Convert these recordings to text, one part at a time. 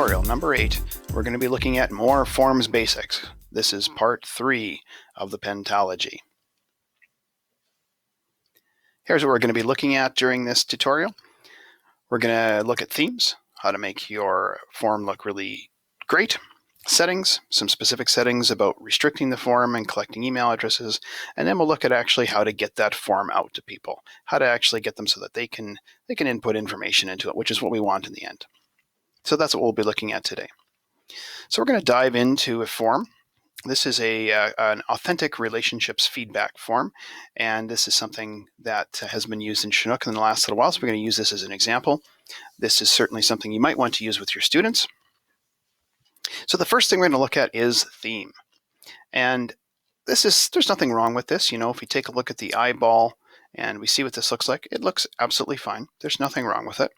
tutorial number 8, we're going to be looking at more forms basics. This is part 3 of the Pentalogy. Here's what we're going to be looking at during this tutorial. We're going to look at themes, how to make your form look really great, settings, some specific settings about restricting the form and collecting email addresses, and then we'll look at actually how to get that form out to people, how to actually get them so that they can input information into it, which is what we want in the end. So that's what we'll be looking at today. So we're going to dive into a form. This is an authentic relationships feedback form, and this is something that has been used in Chinook in the last little while, so we're going to use this as an example. This is certainly something you might want to use with your students. So the first thing we're going to look at is theme. And there's nothing wrong with this. You know, if we take a look at the eyeball and we see what this looks like, it looks absolutely fine. There's nothing wrong with it.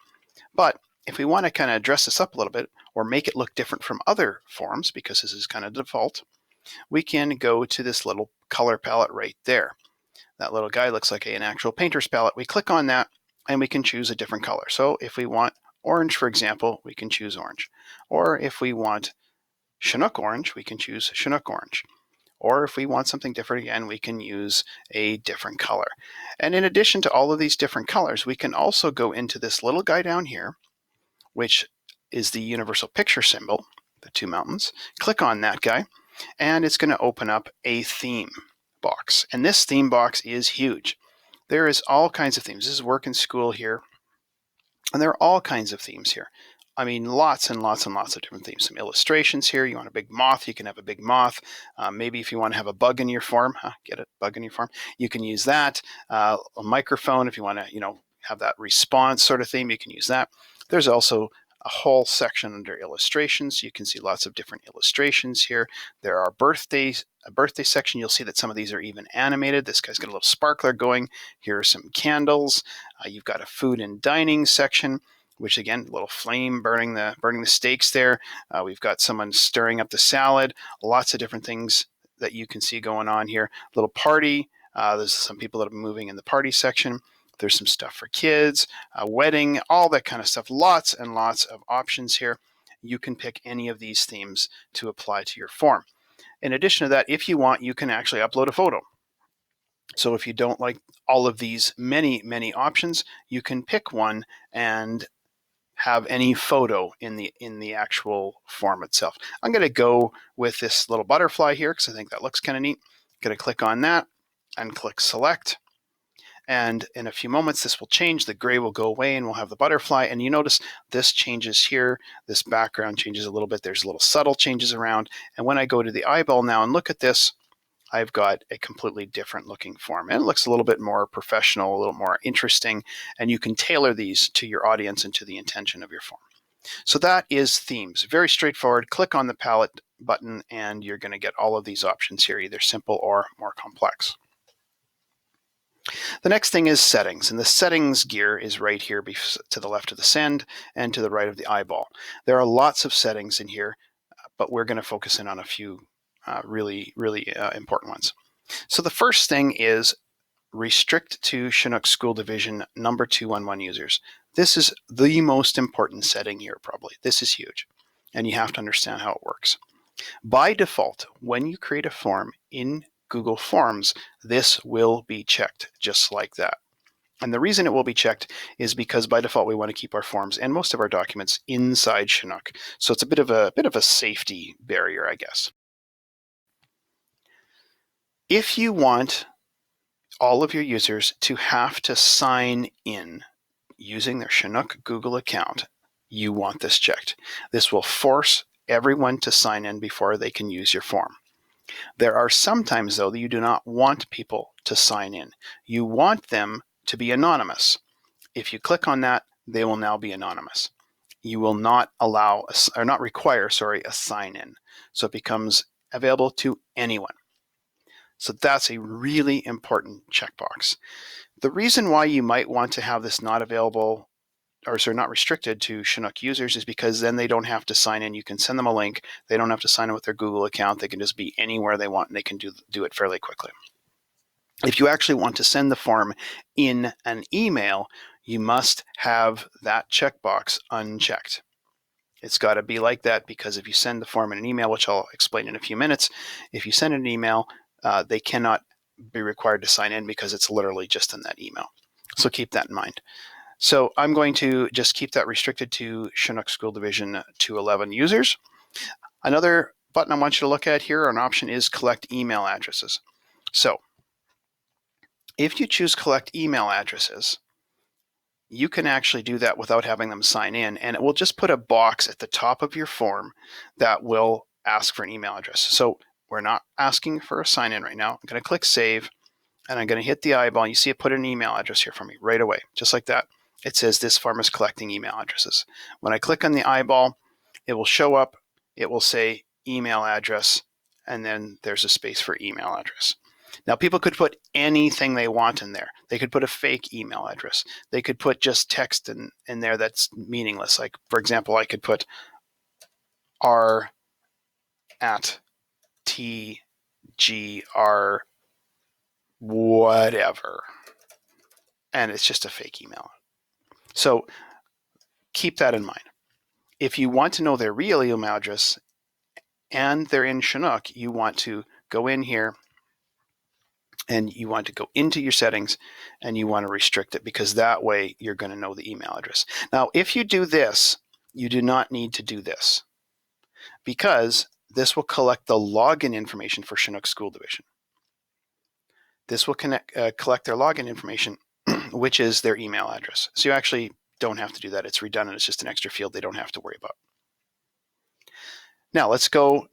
But if we want to kind of dress this up a little bit or make it look different from other forms, because this is kind of default, we can go to this little color palette right there. That little guy looks like an actual painter's palette. We click on that and we can choose a different color. So if we want orange, for example, we can choose orange. Or if we want Chinook orange, we can choose Chinook orange. Or if we want something different again, we can use a different color. And in addition to all of these different colors, we can also go into this little guy down here, which is the universal picture symbol, the two mountains. Click on that guy, and it's going to open up a theme box. And this theme box is huge. There is all kinds of themes. This is work and school here, and there are all kinds of themes here. I mean, lots and lots and lots of different themes. Some illustrations here. You want a big moth, you can have a big moth. Maybe if you want to have a bug in your form, get it, bug in your form, you can use that. A microphone, if you want to, have that response sort of theme, you can use that. There's also a whole section under illustrations. You can see lots of different illustrations here. There are birthdays, a birthday section. You'll see that some of these are even animated. This guy's got a little sparkler going. Here are some candles. You've got a food and dining section, which again, a little flame burning the steaks there. We've got someone stirring up the salad. Lots of different things that you can see going on here. Little party. There's some people that are moving in the party section. There's some stuff for kids, a wedding, all that kind of stuff. Lots and lots of options here. You can pick any of these themes to apply to your form. In addition to that, if you want, you can actually upload a photo. So if you don't like all of these many, many options, you can pick one and have any photo in the actual form itself. I'm going to go with this little butterfly here because I think that looks kind of neat. I'm going to click on that and click select. And in a few moments, this will change. The gray will go away and we'll have the butterfly. And you notice this changes here. This background changes a little bit. There's little subtle changes around. And when I go to the eyeball now and look at this, I've got a completely different looking form. And it looks a little bit more professional, a little more interesting. And you can tailor these to your audience and to the intention of your form. So that is themes. Very straightforward. Click on the palette button and you're going to get all of these options here, either simple or more complex. The next thing is settings, and the settings gear is right here to the left of the send and to the right of the eyeball. There are lots of settings in here, but we're going to focus in on a few really important ones. So the first thing is restrict to Chinook School Division number 211 users. This is the most important setting here probably. This is huge, and you have to understand how it works. By default, when you create a form in Google Forms, this will be checked just like that. And the reason it will be checked is because by default we want to keep our forms and most of our documents inside Chinook. So it's a bit of a safety barrier, I guess. If you want all of your users to have to sign in using their Chinook Google account, you want this checked. This will force everyone to sign in before they can use your form. There are some times, though, that you do not want people to sign in. You want them to be anonymous. If you click on that, they will now be anonymous. You will not require a sign-in. So it becomes available to anyone. So that's a really important checkbox. The reason why you might want to have this not available not restricted to Chinook users is because then they don't have to sign in. You can send them a link. They don't have to sign in with their Google account. They can just be anywhere they want and they can do it fairly quickly. If you actually want to send the form in an email, you must have that checkbox unchecked. It's got to be like that, because if you send the form in an email, which I'll explain in a few minutes, if you send an email, they cannot be required to sign in because it's literally just in that email. So keep that in mind. So I'm going to just keep that restricted to Chinook School Division 211 users. Another button I want you to look at here, an option, is collect email addresses. So if you choose collect email addresses, you can actually do that without having them sign in, and it will just put a box at the top of your form that will ask for an email address. So we're not asking for a sign in right now. I'm going to click save, and I'm going to hit the eyeball. You see it put an email address here for me right away, just like that. It says this form is collecting email addresses. When I click on the eyeball, it will show up. It will say email address, and then there's a space for email address. Now, people could put anything they want in there. They could put a fake email address. They could put just text in there that's meaningless. Like, for example, I could put r at tgr whatever, and it's just a fake email. So keep that in mind. If you want to know their real email address and they're in Chinook, you want to go in here and you want to go into your settings and you want to restrict it, because that way you're going to know the email address. Now, if you do this, you do not need to do this, because this will collect the login information for Chinook School Division. This will collect their login information, which is their email address. So you actually don't have to do that. It's redundant. It's just an extra field they don't have to worry about. Now let's go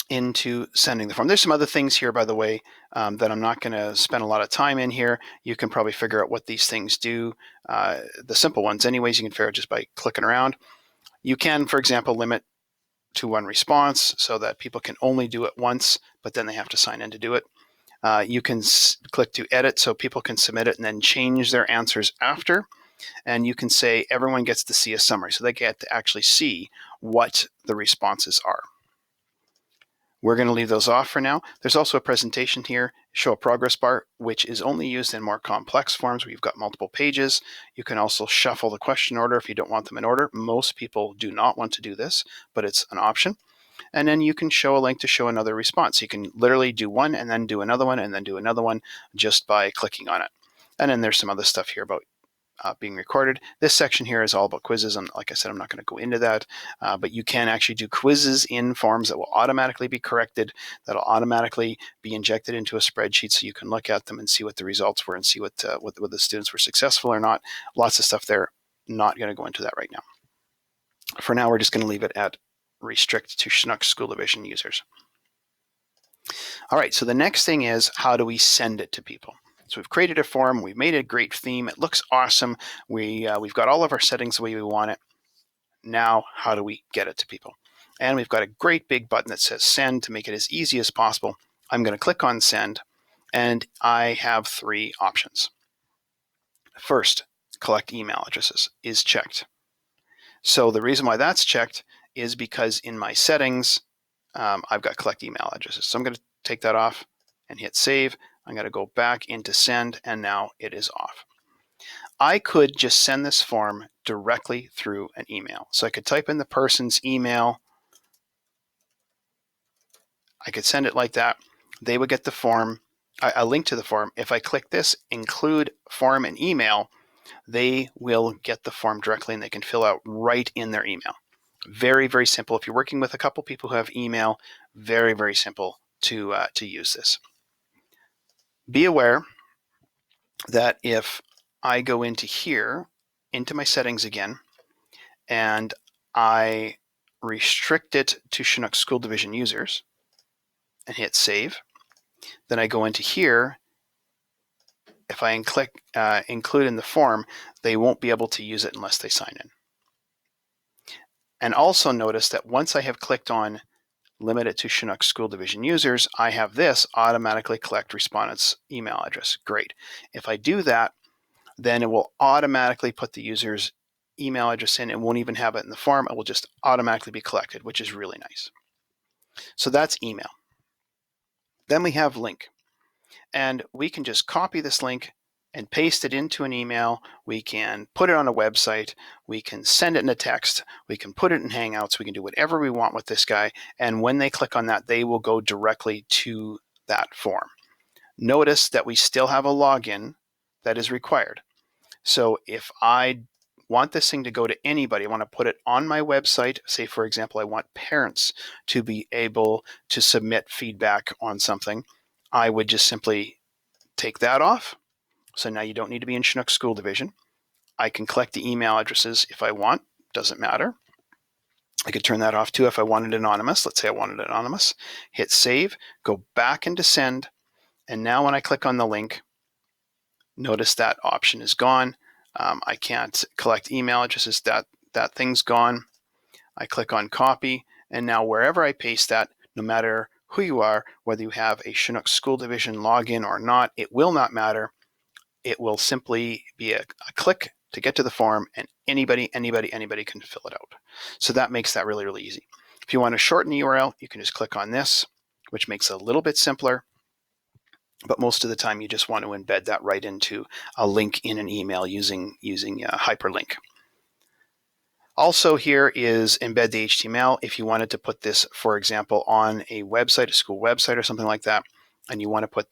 into sending the form. There's some other things here, by the way, that I'm not going to spend a lot of time in here. You can probably figure out what these things do. The simple ones anyways, you can figure out just by clicking around. You can, for example, limit to one response so that people can only do it once, but then they have to sign in to do it. You can click to edit so people can submit it and then change their answers after. And you can say everyone gets to see a summary, so they get to actually see what the responses are. We're going to leave those off for now. There's also a presentation here, show a progress bar, which is only used in more complex forms where you've got multiple pages. You can also shuffle the question order if you don't want them in order. Most people do not want to do this, but it's an option. And then you can show a link to show another response. You can literally do one and then do another one and then do another one just by clicking on it. And then there's some other stuff here about being recorded. This section here is all about quizzes, and like I said, I'm not going to go into that, but you can actually do quizzes in forms that will automatically be corrected, that'll automatically be injected into a spreadsheet so you can look at them and see what the results were and see what the students were successful or not. Lots of stuff there. Not going to go into that right now. For now, we're just going to leave it at restrict to Chinook School Division users. All right, so the next thing is, how do we send it to people? So we've created a form, we've made a great theme, it looks awesome, we've got all of our settings the way we want it. Now, how do we get it to people? And we've got a great big button that says send to make it as easy as possible. I'm going to click on send, and I have three options. First, collect email addresses is checked. So the reason why that's checked is because in my settings, I've got collect email addresses. So I'm going to take that off and hit save. I'm going to go back into send, and now it is off. I could just send this form directly through an email. So I could type in the person's email. I could send it like that. They would get the form, a link to the form. If I click this, include form and email, they will get the form directly and they can fill out right in their email. Very, very simple. If you're working with a couple people who have email, very, very simple to use this. Be aware that if I go into here, into my settings again, and I restrict it to Chinook School Division users and hit save, then I go into here. If I click include in the form, they won't be able to use it unless they sign in. And also notice that once I have clicked on limit it to Chinook School Division users, I have this automatically collect respondent's email address. Great. If I do that, then it will automatically put the user's email address in. It won't even have it in the form. It will just automatically be collected, which is really nice. So that's email. Then we have link. And we can just copy this link and paste it into an email. We can put it on a website. We can send it in a text. We can put it in Hangouts. We can do whatever we want with this guy. And when they click on that, they will go directly to that form. Notice that we still have a login that is required. So if I want this thing to go to anybody, I want to put it on my website. Say, for example, I want parents to be able to submit feedback on something. I would just simply take that off. So now you don't need to be in Chinook School Division. I can collect the email addresses if I want. Doesn't matter. I could turn that off too if I wanted anonymous. Let's say I wanted anonymous. Hit save, go back into send, and now when I click on the link, notice that option is gone. I can't collect email addresses. That thing's gone. I click on copy, and now wherever I paste that, no matter who you are, whether you have a Chinook School Division login or not, it will not matter. It will simply be a click to get to the form, and anybody can fill it out. So that makes that really, really easy. If you want to shorten the URL, you can just click on this, which makes it a little bit simpler. But most of the time, you just want to embed that right into a link in an email using a hyperlink. Also here is embed the HTML. If you wanted to put this, for example, on a website, a school website or something like that, and you want to put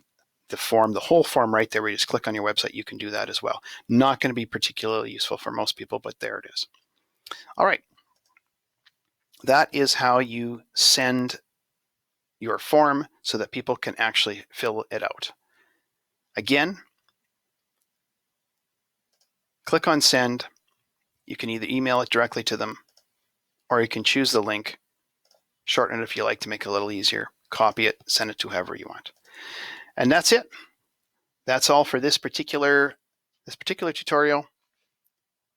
the form, the whole form right there where you just click on your website, you can do that as well. Not going to be particularly useful for most people, but there it is. All right. That is how you send your form so that people can actually fill it out. Again, click on send. You can either email it directly to them, or you can choose the link, shorten it if you like to make it a little easier, copy it, send it to whoever you want. And that's it. That's all for this particular tutorial.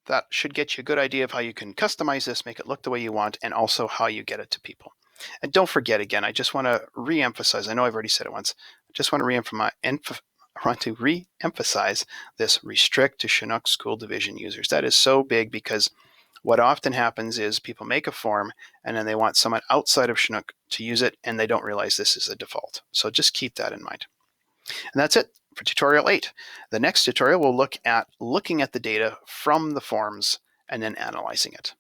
That should get you a good idea of how you can customize this, make it look the way you want, and also how you get it to people. And don't forget, again, I just want to re-emphasize, I know I've already said it once, I just want to re-emphasize this restrict to Chinook School Division users. That is so big because what often happens is people make a form and then they want someone outside of Chinook to use it, and they don't realize this is a default. So just keep that in mind. And that's it for tutorial 8. The next tutorial will look at looking at the data from the forms and then analyzing it.